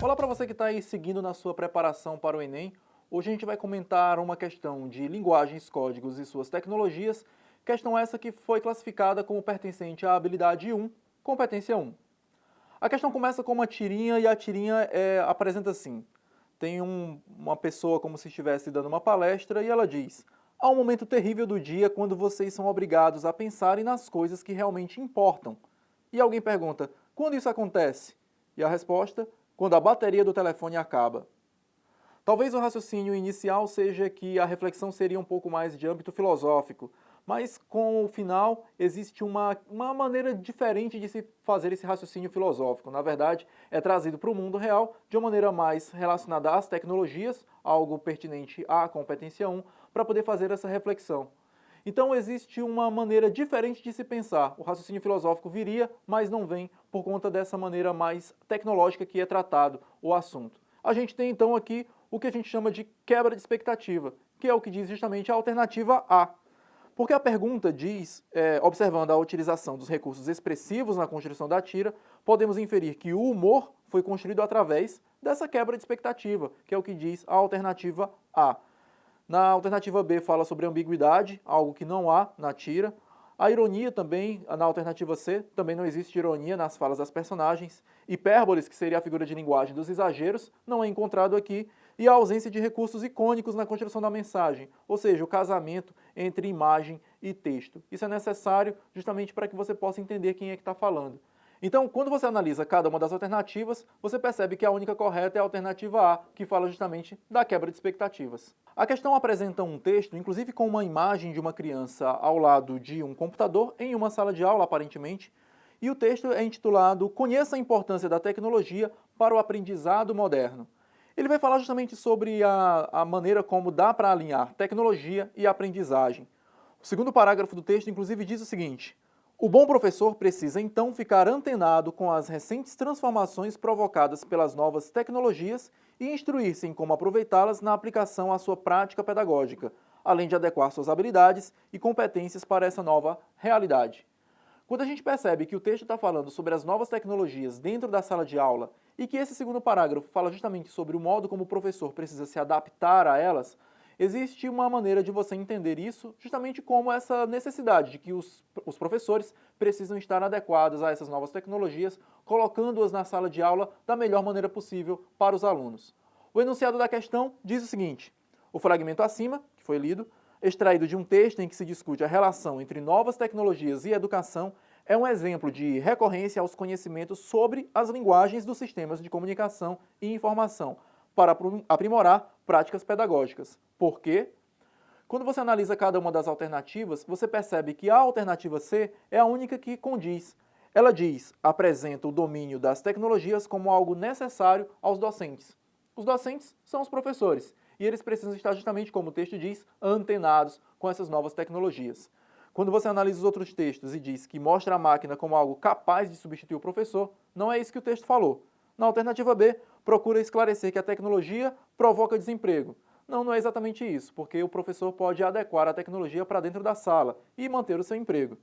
Olá para você que está aí seguindo na sua preparação para o Enem. Hoje a gente vai comentar uma questão de linguagens, códigos e suas tecnologias, questão essa que foi classificada como pertencente à habilidade 1, competência 1. A questão começa com uma tirinha e a tirinha apresenta assim. Tem uma pessoa como se estivesse dando uma palestra e ela diz: há um momento terrível do dia quando vocês são obrigados a pensarem nas coisas que realmente importam. E alguém pergunta: quando isso acontece? E a resposta: quando a bateria do telefone acaba. Talvez o raciocínio inicial seja que a reflexão seria um pouco mais de âmbito filosófico, mas com o final existe uma maneira diferente de se fazer esse raciocínio filosófico. Na verdade, é trazido para o mundo real de uma maneira mais relacionada às tecnologias, algo pertinente à competência 1, para poder fazer essa reflexão. Então existe uma maneira diferente de se pensar. O raciocínio filosófico viria, mas não vem por conta dessa maneira mais tecnológica que é tratado o assunto. A gente tem então aqui o que a gente chama de quebra de expectativa, que é o que diz justamente a alternativa A. Porque a pergunta diz, observando a utilização dos recursos expressivos na construção da tira, podemos inferir que o humor foi construído através dessa quebra de expectativa, que é o que diz a alternativa A. Na alternativa B fala sobre ambiguidade, algo que não há na tira. A ironia também, na alternativa C, também não existe ironia nas falas das personagens. Hipérboles, que seria a figura de linguagem dos exageros, não é encontrado aqui. E a ausência de recursos icônicos na construção da mensagem, ou seja, o casamento entre imagem e texto. Isso é necessário justamente para que você possa entender quem é que está falando. Então, quando você analisa cada uma das alternativas, você percebe que a única correta é a alternativa A, que fala justamente da quebra de expectativas. A questão apresenta um texto, inclusive com uma imagem de uma criança ao lado de um computador, em uma sala de aula, aparentemente, e o texto é intitulado Conheça a importância da tecnologia para o aprendizado moderno. Ele vai falar justamente sobre a maneira como dá para alinhar tecnologia e aprendizagem. O segundo parágrafo do texto, inclusive, diz o seguinte: o bom professor precisa então ficar antenado com as recentes transformações provocadas pelas novas tecnologias e instruir-se em como aproveitá-las na aplicação à sua prática pedagógica, além de adequar suas habilidades e competências para essa nova realidade. Quando a gente percebe que o texto está falando sobre as novas tecnologias dentro da sala de aula e que esse segundo parágrafo fala justamente sobre o modo como o professor precisa se adaptar a elas, existe uma maneira de você entender isso justamente como essa necessidade de que os professores precisam estar adequados a essas novas tecnologias, colocando-as na sala de aula da melhor maneira possível para os alunos. O enunciado da questão diz o seguinte: o fragmento acima, que foi lido, extraído de um texto em que se discute a relação entre novas tecnologias e educação, é um exemplo de recorrência aos conhecimentos sobre as linguagens dos sistemas de comunicação e informação, para aprimorar práticas pedagógicas. Por quê? Quando você analisa cada uma das alternativas, você percebe que a alternativa C é a única que condiz. Ela diz, apresenta o domínio das tecnologias como algo necessário aos docentes. Os docentes são os professores, e eles precisam estar justamente, como o texto diz, antenados com essas novas tecnologias. Quando você analisa os outros textos e diz que mostra a máquina como algo capaz de substituir o professor, não é isso que o texto falou. Na alternativa B, procura esclarecer que a tecnologia provoca desemprego. Não, não é exatamente isso, porque o professor pode adequar a tecnologia para dentro da sala e manter o seu emprego.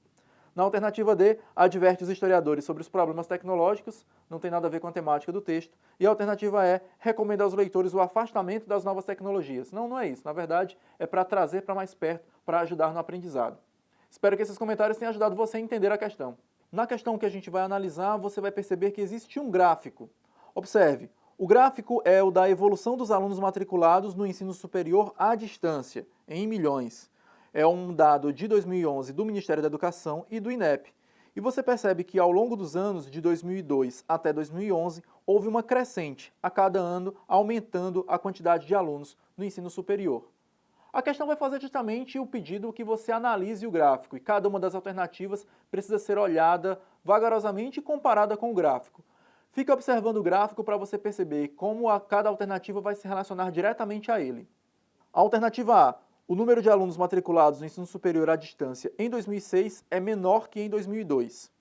Na alternativa D, adverte os historiadores sobre os problemas tecnológicos, não tem nada a ver com a temática do texto. E a alternativa E, recomenda aos leitores o afastamento das novas tecnologias. Não, não é isso. Na verdade, é para trazer para mais perto, para ajudar no aprendizado. Espero que esses comentários tenham ajudado você a entender a questão. Na questão que a gente vai analisar, você vai perceber que existe um gráfico. Observe, o gráfico é o da evolução dos alunos matriculados no ensino superior à distância, em milhões. É um dado de 2011 do Ministério da Educação e do INEP. E você percebe que ao longo dos anos, de 2002 até 2011, houve uma crescente, a cada ano aumentando a quantidade de alunos no ensino superior. A questão vai fazer justamente o pedido que você analise o gráfico, e cada uma das alternativas precisa ser olhada vagarosamente e comparada com o gráfico. Fique observando o gráfico para você perceber como cada alternativa vai se relacionar diretamente a ele. A alternativa A: o número de alunos matriculados no ensino superior à distância em 2006 é menor que em 2002.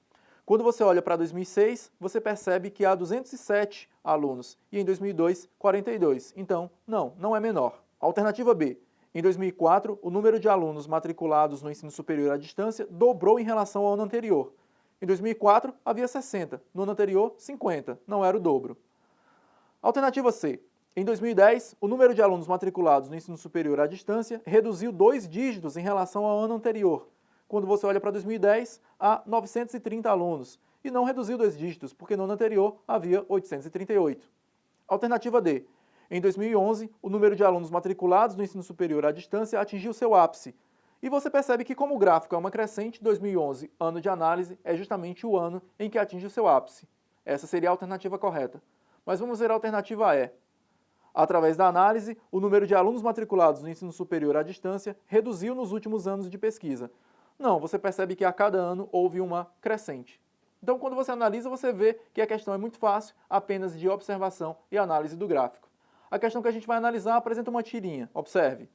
Quando você olha para 2006, você percebe que há 207 alunos e em 2002, 42. Então, não é menor. Alternativa B: em 2004, o número de alunos matriculados no ensino superior à distância dobrou em relação ao ano anterior. Em 2004, havia 60. No ano anterior, 50. Não era o dobro. Alternativa C. Em 2010, o número de alunos matriculados no ensino superior à distância reduziu 2 dígitos em relação ao ano anterior. Quando você olha para 2010, há 930 alunos. E não reduziu 2 dígitos, porque no ano anterior havia 838. Alternativa D. Em 2011, o número de alunos matriculados no ensino superior à distância atingiu seu ápice. E você percebe que, como o gráfico é uma crescente, 2011, ano de análise, é justamente o ano em que atinge o seu ápice. Essa seria a alternativa correta. Mas vamos ver a alternativa E. Através da análise, o número de alunos matriculados no ensino superior à distância reduziu nos últimos anos de pesquisa. Não, você percebe que a cada ano houve uma crescente. Então, quando você analisa, você vê que a questão é muito fácil, apenas de observação e análise do gráfico. A questão que a gente vai analisar apresenta uma tirinha. Observe.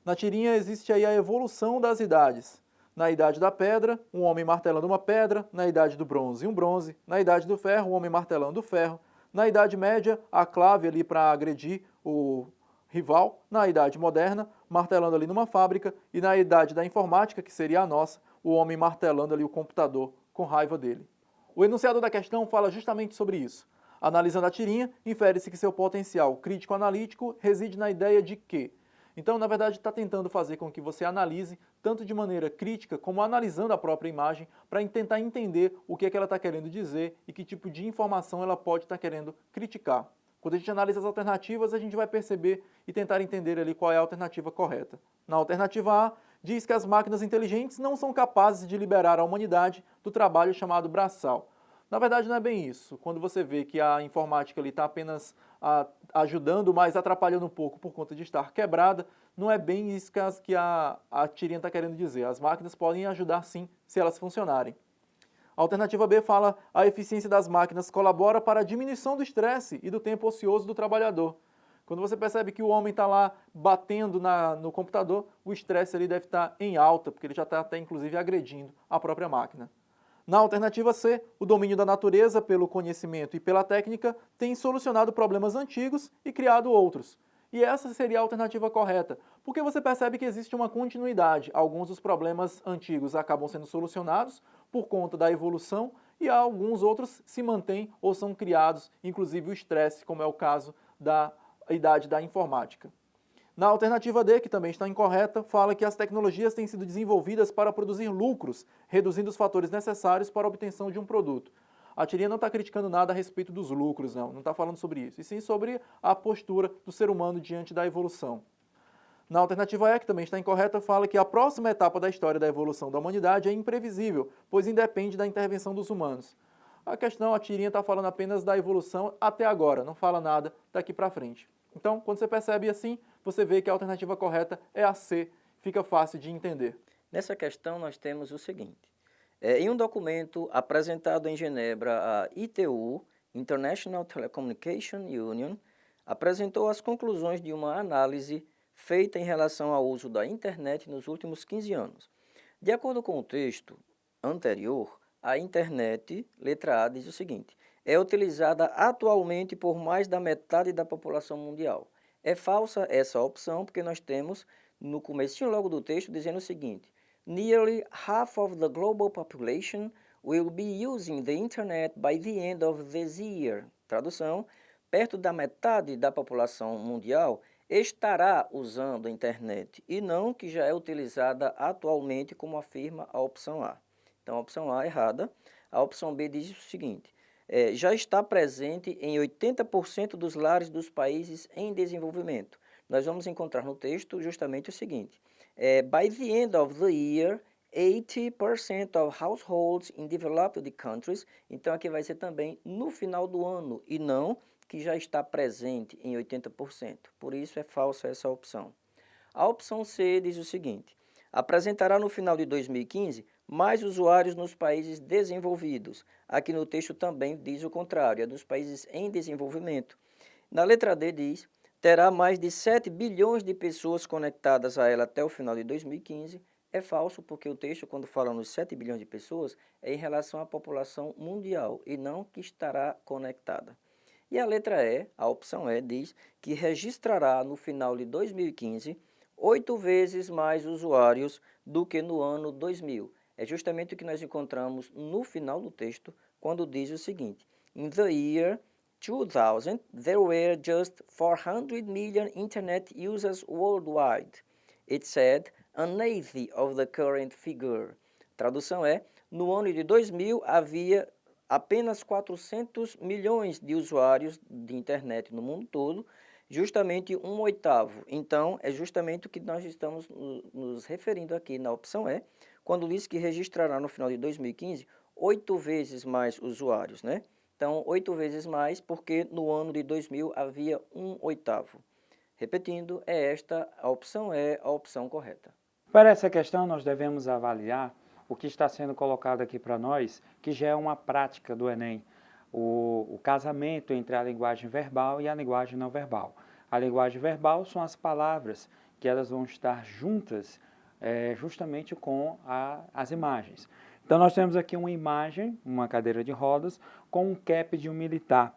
Na tirinha existe aí a evolução das idades. Na idade da pedra, um homem martelando uma pedra. Na idade do bronze, um bronze. Na idade do ferro, um homem martelando o ferro. Na Idade Média, a clave ali para agredir o rival. Na Idade Moderna, martelando ali numa fábrica. E na Idade da Informática, que seria a nossa, o homem martelando ali o computador com raiva dele. O enunciado da questão fala justamente sobre isso. Analisando a tirinha, infere-se que seu potencial crítico-analítico reside na ideia de que. Então, na verdade, está tentando fazer com que você analise, tanto de maneira crítica, como analisando a própria imagem, para tentar entender o que é que ela está querendo dizer e que tipo de informação ela pode estar querendo criticar. Quando a gente analisa as alternativas, a gente vai perceber e tentar entender ali qual é a alternativa correta. Na alternativa A, diz que as máquinas inteligentes não são capazes de liberar a humanidade do trabalho chamado braçal. Na verdade, não é bem isso. Quando você vê que a informática está apenas ajudando, mas atrapalhando um pouco por conta de estar quebrada, não é bem isso que a tirinha está querendo dizer. As máquinas podem ajudar sim, se elas funcionarem. A alternativa B fala a eficiência das máquinas colabora para a diminuição do estresse e do tempo ocioso do trabalhador. Quando você percebe que o homem está lá batendo no computador, o estresse ali deve estar em alta, porque ele já está até inclusive agredindo a própria máquina. Na alternativa C, o domínio da natureza pelo conhecimento e pela técnica tem solucionado problemas antigos e criado outros. E essa seria a alternativa correta, porque você percebe que existe uma continuidade. Alguns dos problemas antigos acabam sendo solucionados por conta da evolução e alguns outros se mantêm ou são criados, inclusive o estresse, como é o caso da idade da informática. Na alternativa D, que também está incorreta, fala que as tecnologias têm sido desenvolvidas para produzir lucros, reduzindo os fatores necessários para a obtenção de um produto. A tirinha não está criticando nada a respeito dos lucros, não está falando sobre isso, e sim sobre a postura do ser humano diante da evolução. Na alternativa E, que também está incorreta, fala que a próxima etapa da história da evolução da humanidade é imprevisível, pois independe da intervenção dos humanos. A tirinha está falando apenas da evolução até agora, não fala nada daqui para frente. Então, quando você percebe assim, você vê que a alternativa correta é a C, fica fácil de entender. Nessa questão, nós temos o seguinte. Em um documento apresentado em Genebra, a ITU, International Telecommunication Union, apresentou as conclusões de uma análise feita em relação ao uso da internet nos últimos 15 anos. De acordo com o texto anterior, a internet, letra A, diz o seguinte: é utilizada atualmente por mais da metade da população mundial. É falsa essa opção, porque nós temos no comecinho logo do texto dizendo o seguinte: nearly half of the global population will be using the internet by the end of this year. Tradução: perto da metade da população mundial estará usando a internet, e não que já é utilizada atualmente, como afirma a opção A. Então, a opção A é errada. A opção B diz o seguinte: já está presente em 80% dos lares dos países em desenvolvimento. Nós vamos encontrar no texto justamente o seguinte: by the end of the year, 80% of households in developed countries. Então, aqui vai ser também no final do ano e não que já está presente em 80%. Por isso, é falsa essa opção. A opção C diz o seguinte: apresentará no final de 2015 mais usuários nos países desenvolvidos. Aqui no texto também diz o contrário, é dos países em desenvolvimento. Na letra D diz: terá mais de 7 bilhões de pessoas conectadas a ela até o final de 2015. É falso, porque o texto, quando fala nos 7 bilhões de pessoas, é em relação à população mundial e não que estará conectada. E a letra E, a opção E, diz que registrará no final de 2015 8 vezes mais usuários do que no ano 2000. É justamente o que nós encontramos no final do texto, quando diz o seguinte: in the year 2000, there were just 400 million internet users worldwide. It said an eighth of the current figure. Tradução é, no ano de 2000 havia apenas 400 milhões de usuários de internet no mundo todo, justamente 1/8. Então, é justamente o que nós estamos nos referindo aqui na opção E, quando diz que registrará no final de 2015 8 vezes mais usuários, né? Então, 8 vezes mais, porque no ano de 2000 havia 1/8. Repetindo, é esta a opção E, a opção correta. Para essa questão, nós devemos avaliar o que está sendo colocado aqui para nós, que já é uma prática do Enem, o casamento entre a linguagem verbal e a linguagem não verbal. A linguagem verbal são as palavras que elas vão estar juntas justamente com as imagens. Então, nós temos aqui uma imagem, uma cadeira de rodas, com um cap de um militar.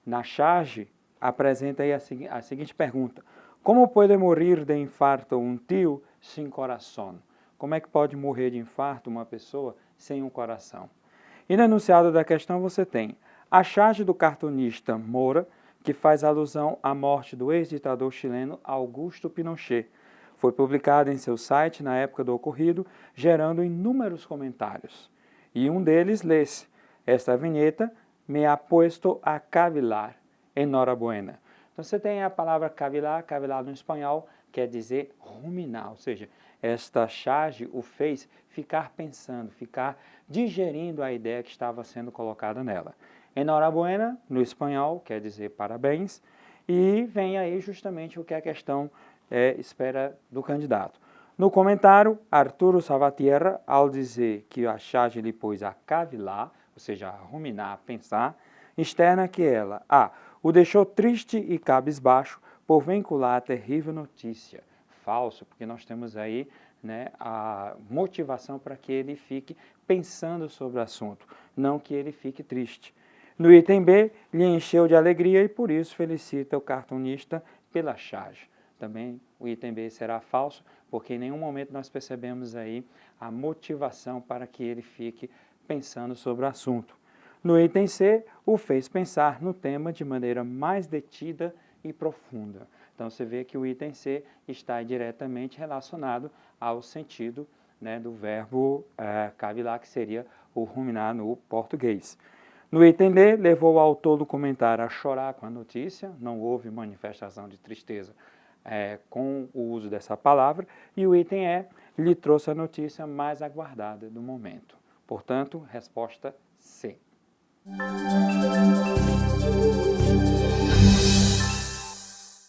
Na charge, apresenta aí a seguinte pergunta: como pode morrer de infarto um tio sem coração? Como é que pode morrer de infarto uma pessoa sem um coração? E no enunciado da questão você tem a charge do cartunista Moura, que faz alusão à morte do ex-ditador chileno Augusto Pinochet. Foi publicado em seu site na época do ocorrido, gerando inúmeros comentários. E um deles lê-se: esta vinheta me ha puesto a cavilar. Enhorabuena. Então você tem a palavra cavilar, cavilar no espanhol quer dizer ruminar, ou seja, esta charge o fez ficar pensando, ficar digerindo a ideia que estava sendo colocada nela. Enhorabuena, no espanhol, quer dizer parabéns, e vem aí justamente o que a questão espera do candidato. No comentário, Arturo Salvatierra, ao dizer que a charge lhe pôs a cavilar, ou seja, a ruminar, a pensar, externa que ela, o deixou triste e cabisbaixo por vincular a terrível notícia. Falso, porque nós temos aí a motivação para que ele fique pensando sobre o assunto, não que ele fique triste. No item B, lhe encheu de alegria e por isso felicita o cartunista pela charge. Também o item B será falso, porque em nenhum momento nós percebemos aí a motivação para que ele fique pensando sobre o assunto. No item C, o fez pensar no tema de maneira mais detida e profunda. Então, você vê que o item C está diretamente relacionado ao sentido do verbo cavilar, que seria o ruminar no português. No item D, levou o autor do comentário a chorar com a notícia, não houve manifestação de tristeza com o uso dessa palavra, e o item E lhe trouxe a notícia mais aguardada do momento. Portanto, resposta C.